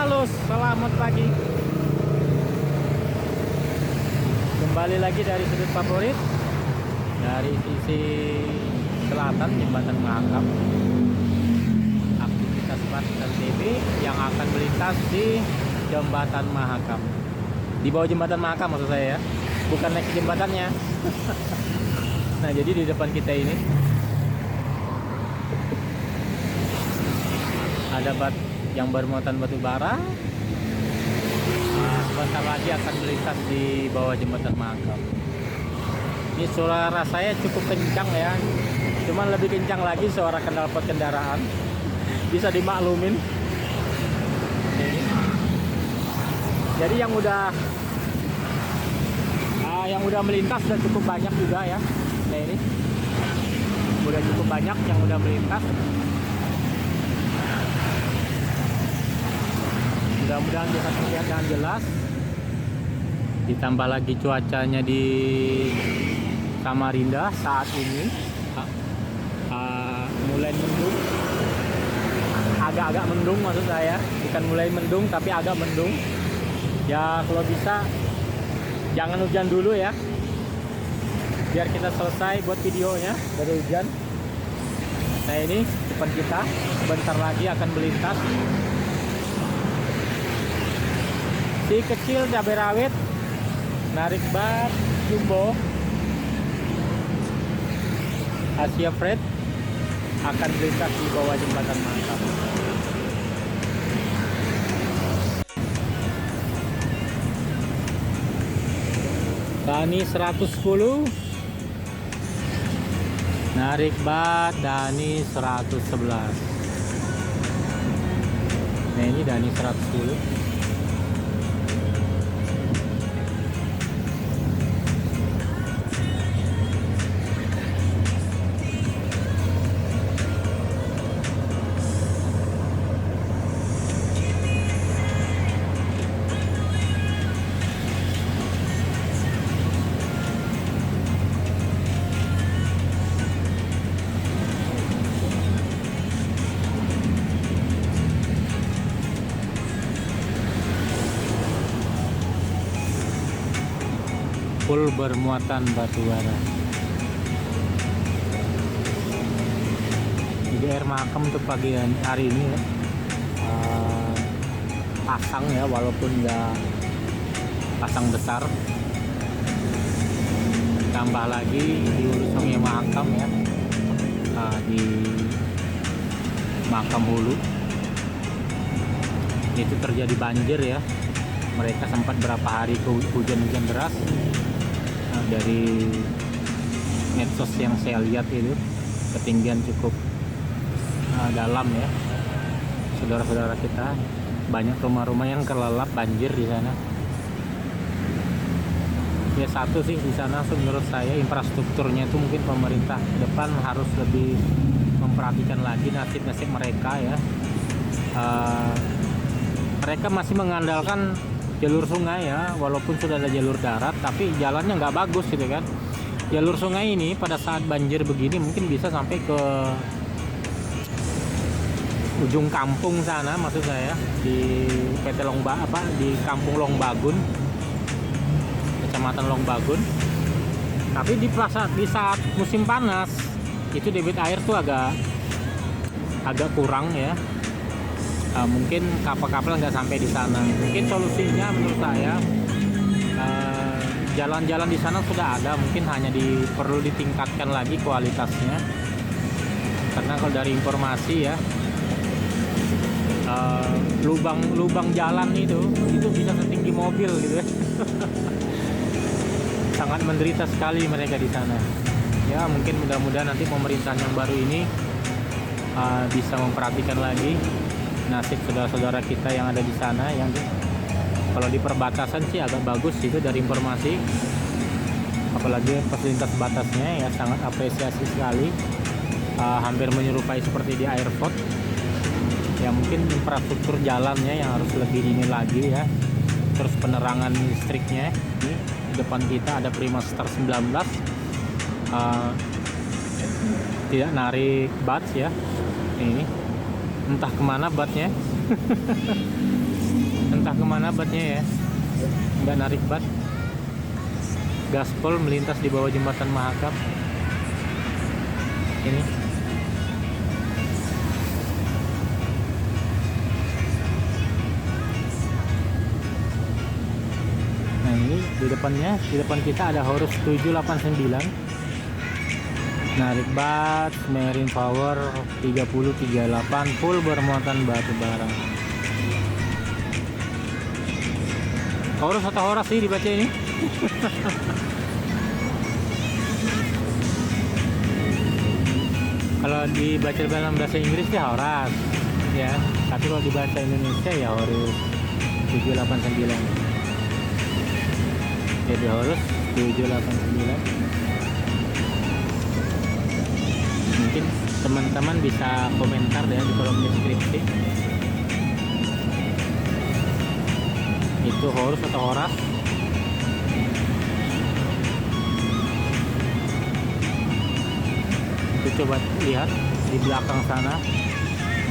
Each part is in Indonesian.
Halo, selamat pagi. Kembali lagi dari sudut favorit, dari sisi selatan Jembatan Mahakam. Aktivitas bus dan TB yang akan melintas di Jembatan Mahakam. Di bawah Jembatan Mahakam maksud saya ya, bukan naik jembatannya. Nah, jadi di depan kita ini ada yang bermuatan batu bara. Sebentar lagi akan melintas di bawah Jembatan Mahakam. Ini suara saya cukup kencang ya, cuman lebih kencang lagi suara knalpot kendaraan. Bisa dimaklumin. Jadi yang udah melintas sudah cukup banyak juga ya. Nah ini udah cukup banyak yang udah melintas. Mudah-mudahan bisa terlihat dengan jelas. Ditambah lagi cuacanya di Samarinda saat ini mulai mendung, agak-agak mendung maksud saya, bukan mulai mendung tapi agak mendung ya. Kalau bisa jangan hujan dulu ya, biar kita selesai buat videonya dari hujan. Nah ini depan kita sebentar lagi akan melintas si kecil cabai rawit narik bus jumbo Asia Freight akan melintas di bawah Jembatan Mahakam. Dani 110 narik bus Dani 111. Nah ini Dani 110. Full bermuatan batu bara. Jadi air Mahakam untuk pagi hari ini ya, pasang ya, walaupun nggak pasang besar. Tambah lagi di Hulu Sungai Mahakam ya, di Mahakam Hulu itu terjadi banjir ya. Mereka sempat berapa hari hujan-hujan deras. Dari medsos yang saya lihat itu ketinggian cukup dalam ya, saudara-saudara kita, banyak rumah-rumah yang kelelap banjir di sana. Ya satu sih di sana menurut saya infrastrukturnya itu mungkin pemerintah ke depan harus lebih memperhatikan lagi nasib-nasib mereka ya. Mereka masih mengandalkan jalur sungai ya, walaupun sudah ada jalur darat tapi jalannya nggak bagus gitu kan. Jalur sungai ini pada saat banjir begini mungkin bisa sampai ke ujung kampung sana, maksud saya di PT di Kampung Longbagun, Kecamatan Longbagun. Tapi di saat musim panas itu debit air tuh agak kurang ya. Mungkin kapal-kapal nggak sampai di sana. Mungkin solusinya menurut saya jalan-jalan di sana sudah ada, mungkin hanya perlu ditingkatkan lagi kualitasnya. Karena kalau dari informasi ya, lubang jalan itu bisa setinggi mobil gitu ya. Sangat menderita sekali mereka di sana. Ya mungkin mudah-mudahan nanti pemerintahan yang baru ini bisa memperhatikan lagi nasib saudara-saudara kita yang ada di sana. Yang kalau di perbatasan sih agak bagus itu dari informasi, apalagi fasilitas batasnya ya sangat apresiasi sekali, hampir menyerupai seperti di airport ya. Mungkin infrastruktur jalannya yang harus lebih ini lagi ya, terus penerangan listriknya. Ini di depan kita ada Primastar 19 tidak narik bus ya. Ini entah kemana batnya. entah kemana batnya ya, nggak narik bat. Gaspol melintas di bawah jembatan Mahakam ini. Nah ini di depan kita ada Horus 789 narik bat, Marine Power 3038 full bermuatan batu bara. Horus atau Horas sih dibaca ini. Kalau dibaca dalam bahasa Inggris ya Horas ya, tapi kalau dibaca Indonesia ya Horus 789. Jadi Horus 789. Mungkin teman-teman bisa komentar deh di kolom deskripsi, itu Horus atau Horas. Kita coba lihat di belakang sana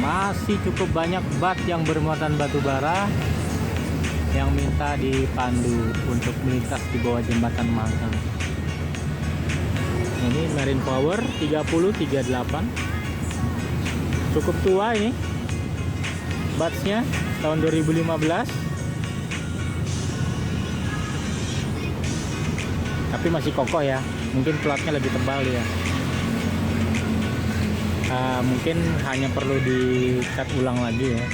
masih cukup banyak bat yang bermuatan batu bara yang minta dipandu untuk melintas di bawah jembatan Mahakam. Ini Marine Power 3038, cukup tua ini batsnya, tahun 2015, tapi masih kokoh ya. Mungkin platnya lebih tebal ya. Mungkin hanya perlu dicat ulang lagi ya.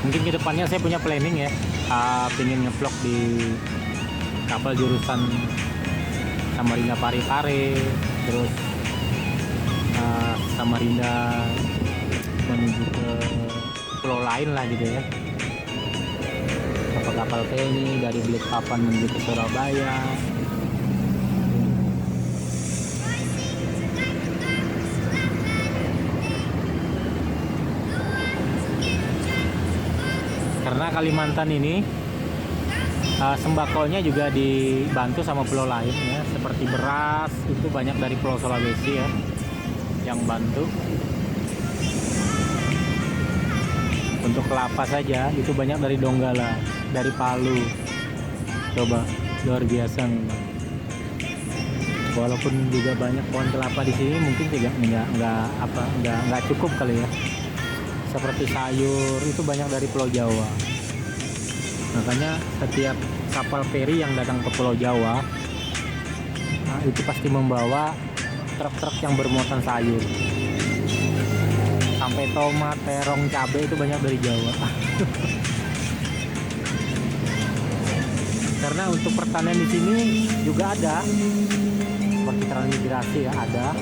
Mungkin kedepannya saya punya planning ya, pengen ngevlog di kapal jurusan Samarinda Parepare, terus Samarinda menuju ke pulau lain lah gitu ya. Kapal-kapal kayak ini dari Balikpapan menuju ke Surabaya. Karena Kalimantan ini sembakonya juga dibantu sama pulau lain ya, seperti beras itu banyak dari Pulau Sulawesi ya yang bantu. Untuk kelapa saja itu banyak dari Donggala, dari Palu. Coba, luar biasa memang. Walaupun juga banyak pohon kelapa di sini, mungkin juga nggak cukup kali ya. Seperti sayur itu banyak dari Pulau Jawa. Makanya setiap kapal feri yang datang ke Pulau Jawa, itu pasti membawa truk-truk yang bermuatan sayur. Sampai tomat, terong, cabai itu banyak dari Jawa. Karena untuk pertanian di sini juga ada, seperti transmigrasi ya ada.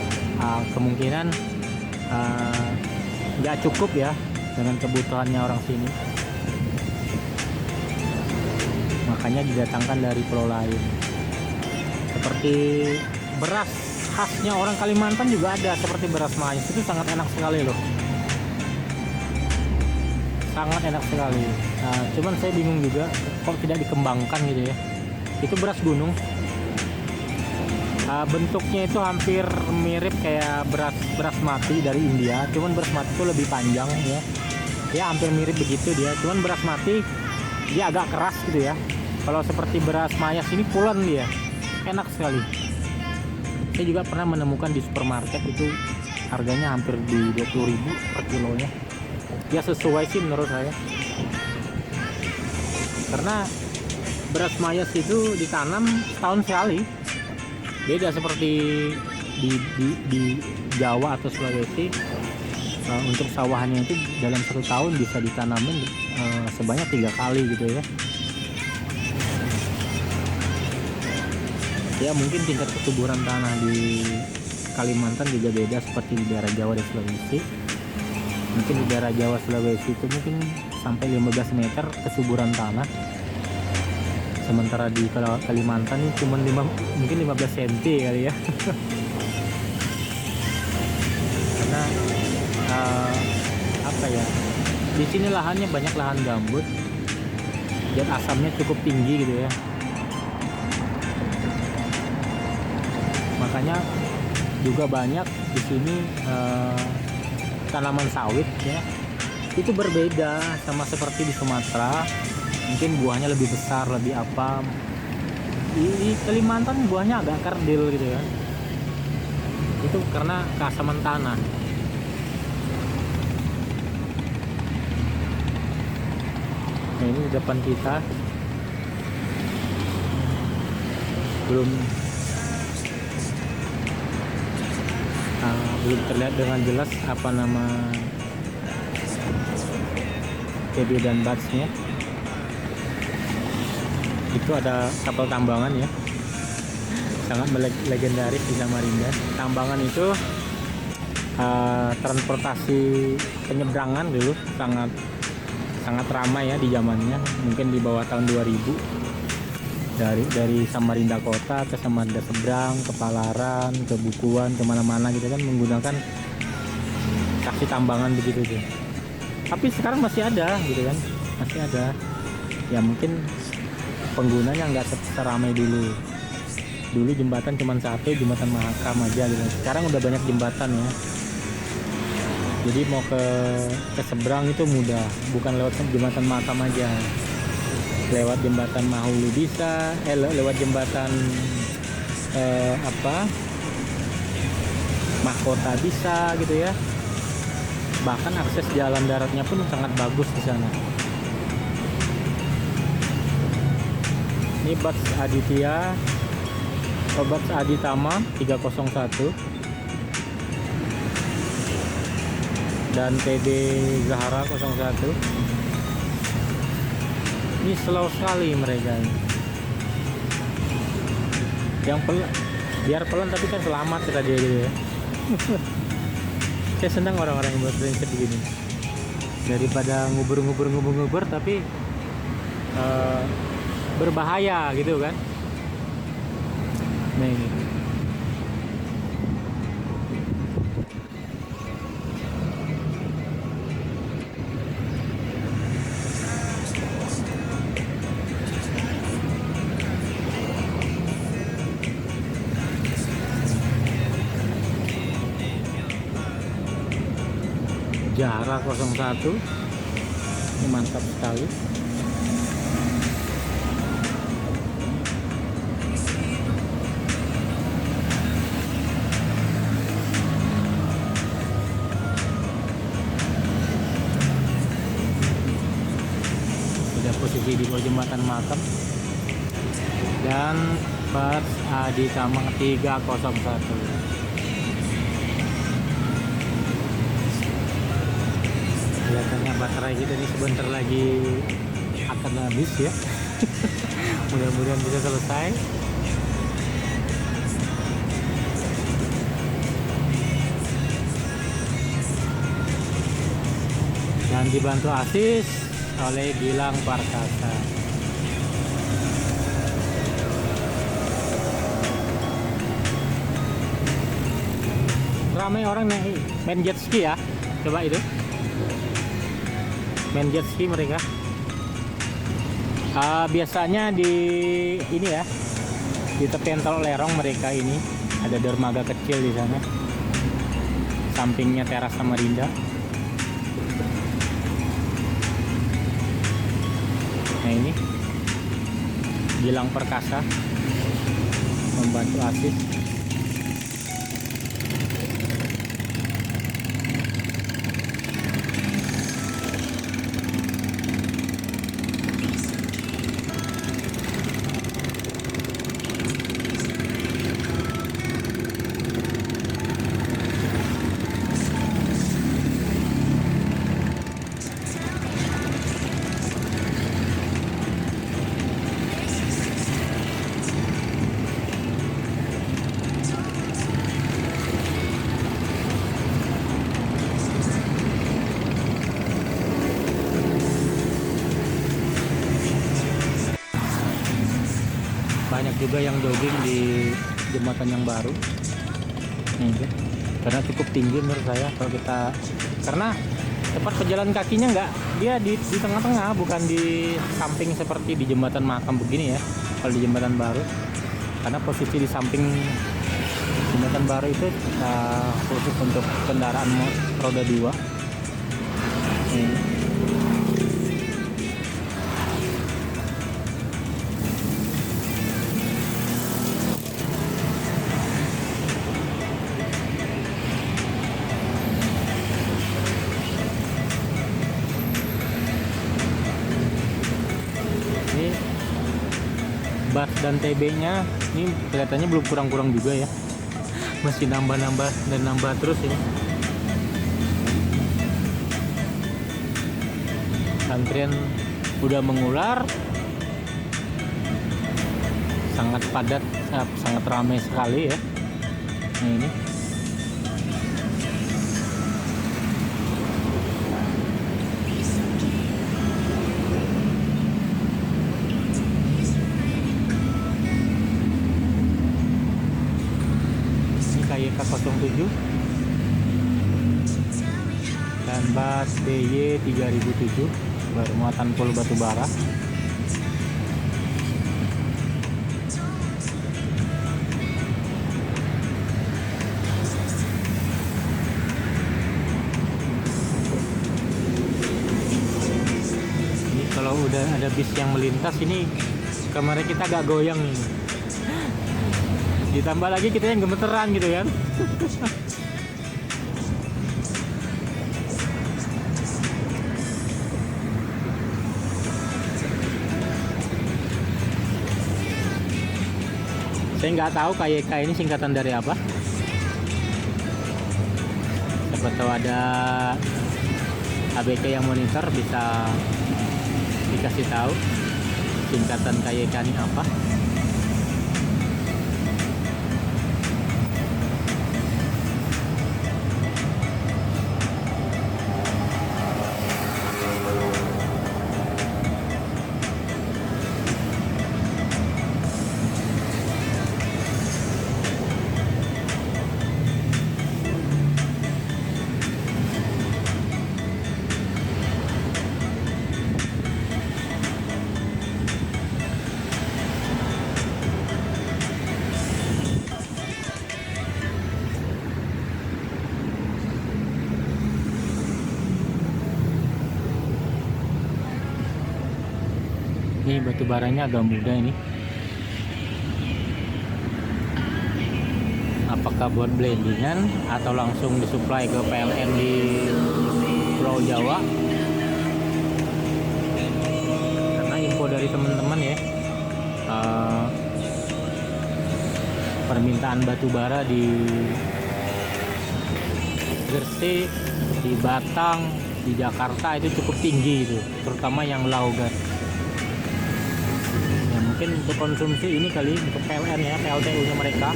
Kemungkinan nggak cukup ya dengan kebutuhannya orang sini. Makanya didatangkan dari pulau lain. Seperti beras khasnya orang Kalimantan juga ada, seperti beras mayas, itu sangat enak sekali loh. Sangat enak sekali. Cuman saya bingung juga kok tidak dikembangkan gitu ya. Itu beras gunung. Bentuknya itu hampir mirip kayak beras mati dari India, cuman beras mati itu lebih panjang ya. Ya hampir mirip begitu dia, cuman beras mati dia agak keras gitu ya. Kalau seperti beras mayas ini pulen dia, enak sekali. Saya juga pernah menemukan di supermarket itu harganya hampir di 20.000 per kilonya. Ya sesuai sih menurut saya. Karena beras mayas itu ditanam setahun sekali. Beda seperti di Jawa atau Sulawesi. Untuk sawahannya itu dalam 1 tahun bisa ditanamin sebanyak 3 kali gitu ya. Ya mungkin tingkat kesuburan tanah di Kalimantan juga beda seperti di daerah Jawa dan Sulawesi. Mungkin di daerah Jawa Sulawesi itu mungkin sampai 15 meter kesuburan tanah. Sementara di Kalimantan ini cuma mungkin 15 cm kali ya. karena apa ya, di sini lahannya banyak lahan gambut dan asamnya cukup tinggi gitu ya, makanya juga banyak di sini tanaman sawit ya. Itu berbeda sama seperti di Sumatera, mungkin buahnya lebih besar, lebih apa. Di Kalimantan buahnya agak kerdil gitu ya, itu karena keasaman tanah. Nah, ini di depan kita belum terlihat dengan jelas apa nama TB dan Batsnya. Itu ada kapal tambangan ya, sangat legendaris di Samarinda. Tambangan itu transportasi penyeberangan dulu sangat ramai ya di zamannya, mungkin di bawah tahun 2000. Dari Samarinda kota ke Samarinda seberang, ke Palaran, ke Bukuan, kemana-mana gitu kan, menggunakan taksi tambangan begitu tuh. Tapi sekarang masih ada gitu kan, masih ada ya, mungkin penggunanya nggak seramai dulu. Dulu jembatan cuma satu, jembatan Mahakam aja gitu. Sekarang udah banyak jembatan ya, jadi mau ke seberang itu mudah, bukan lewat jembatan Mahakam aja, lewat jembatan Mahulu bisa, lewat jembatan Mahkota bisa gitu ya. Bahkan akses jalan daratnya pun sangat bagus di sana. Ini Bats Aditya, Bats Aditama 301 dan TB Zahra 01. Ini slow sekali mereka ini. Yang biar pelan tapi kan selamat kata dia gitu ya. Saya senang orang-orang yang buat prinsip begini, daripada ngubur tapi berbahaya gitu kan. Nah ini Zahra 01, ini mantap sekali. Sudah posisi di bawah jembatan Makam. Dan Bats Aditama 301. Kelihatannya baterai kita ini sebentar lagi akan habis ya. Mudah-mudahan bisa selesai. Dan dibantu asis oleh Gilang Perkasa. Ramai orang main jet ski ya, coba itu main jet ski mereka. Biasanya di ini ya, di tepian Tol Lerong mereka ini ada dermaga kecil di sana, sampingnya teras Samarinda. Nah ini Gilang Perkasa membantu asis. Banyak juga yang jogging di jembatan yang baru. Nih, karena cukup tinggi menurut saya kalau kita, karena tempat pejalan kakinya nggak, dia di tengah-tengah, bukan di samping seperti di jembatan Makam begini ya kalau di jembatan baru. Karena posisi di samping jembatan baru itu khusus untuk kendaraan roda 2. Bas dan TB-nya ini kelihatannya belum kurang-kurang juga ya, masih nambah-nambah dan nambah terus ini. Antrian udah mengular, sangat padat, sangat ramai sekali ya. Nah ini KYK 07 dan bus DY 3007 bermuatan full batu bara. Ini kalau udah ada bis yang melintas ini kamera kita agak goyang nih. Ditambah lagi kita yang gemeteran gitu kan. Saya nggak tahu KYK ini singkatan dari apa. Siapa tahu ada ABK yang monitor bisa dikasih tahu singkatan KYK ini apa. Ini batu baranya agak muda ini. Apakah buat blendingan atau langsung disuplai ke PLN di Pulau Jawa? Karena info dari teman-teman ya, permintaan batu bara di Gresik, di Batang, di Jakarta itu cukup tinggi itu, terutama yang Laugat. Mungkin untuk konsumsi ini kali untuk PLN ya, PLTU nya mereka.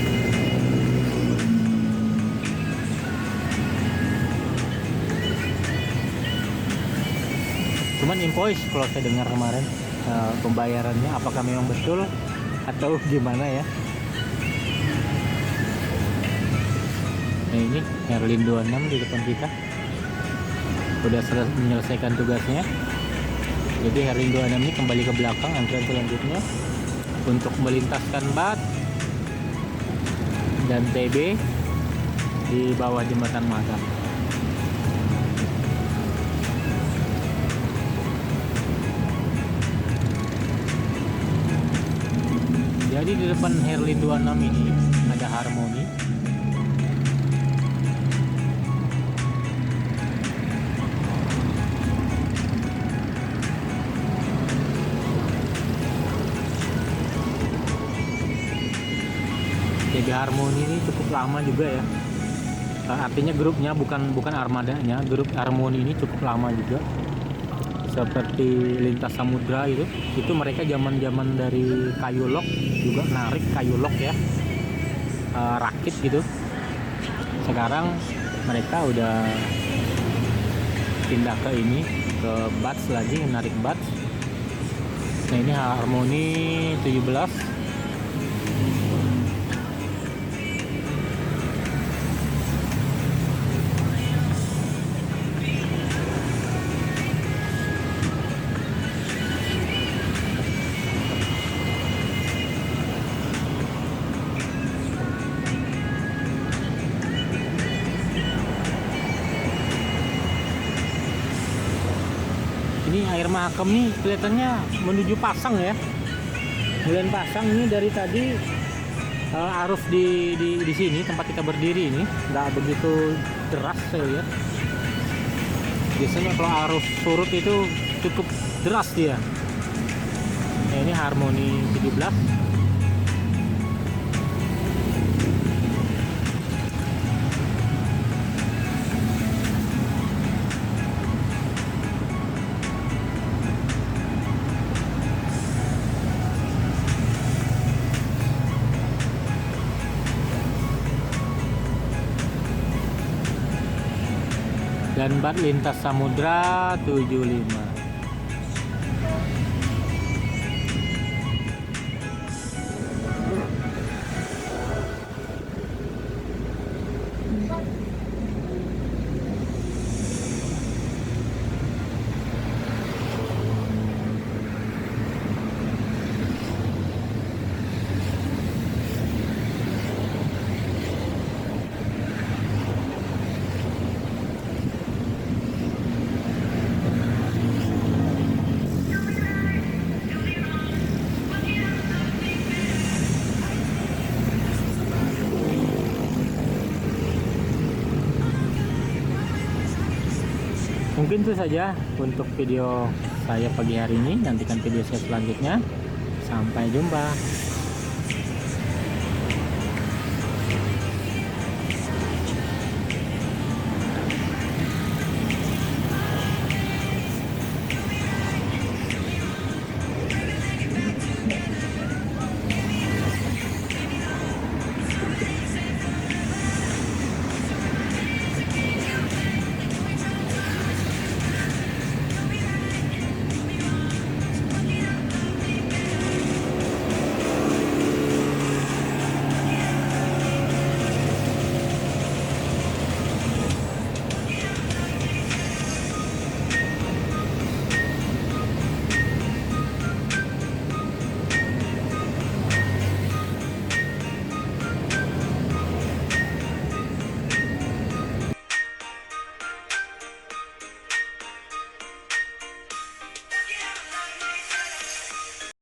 Cuman invoice kalau saya dengar kemarin pembayarannya apakah memang betul atau gimana ya. Nah ini Herlin 26 di depan kita udah menyelesaikan tugasnya. Jadi Herlin 26 ini kembali ke belakang, antrian selanjutnya untuk melintaskan BAT dan TB di bawah jembatan Makam. Jadi di depan Herlin 26 ini ada Harmoni. TB Harmoni ini cukup lama juga ya. Artinya grupnya bukan armadanya, grup Harmoni ini cukup lama juga. Seperti Lintas Samudra itu mereka zaman dari kayu lok juga narik kayu lok ya, rakit gitu. Sekarang mereka udah pindah ke ini, ke bats lagi, narik bats. Nah ini Harmoni 17. Ini air Mahakam nih kelihatannya menuju Pasang ya. Bulan Pasang ini dari tadi arus di sini tempat kita berdiri ini nggak begitu deras saya lihat. Biasanya kalau arus surut itu cukup deras dia. Nah, ini Harmoni 17. Dan bat lintas samudra 75. Mungkin itu saja untuk video saya pagi hari ini. Nantikan video saya selanjutnya. Sampai jumpa.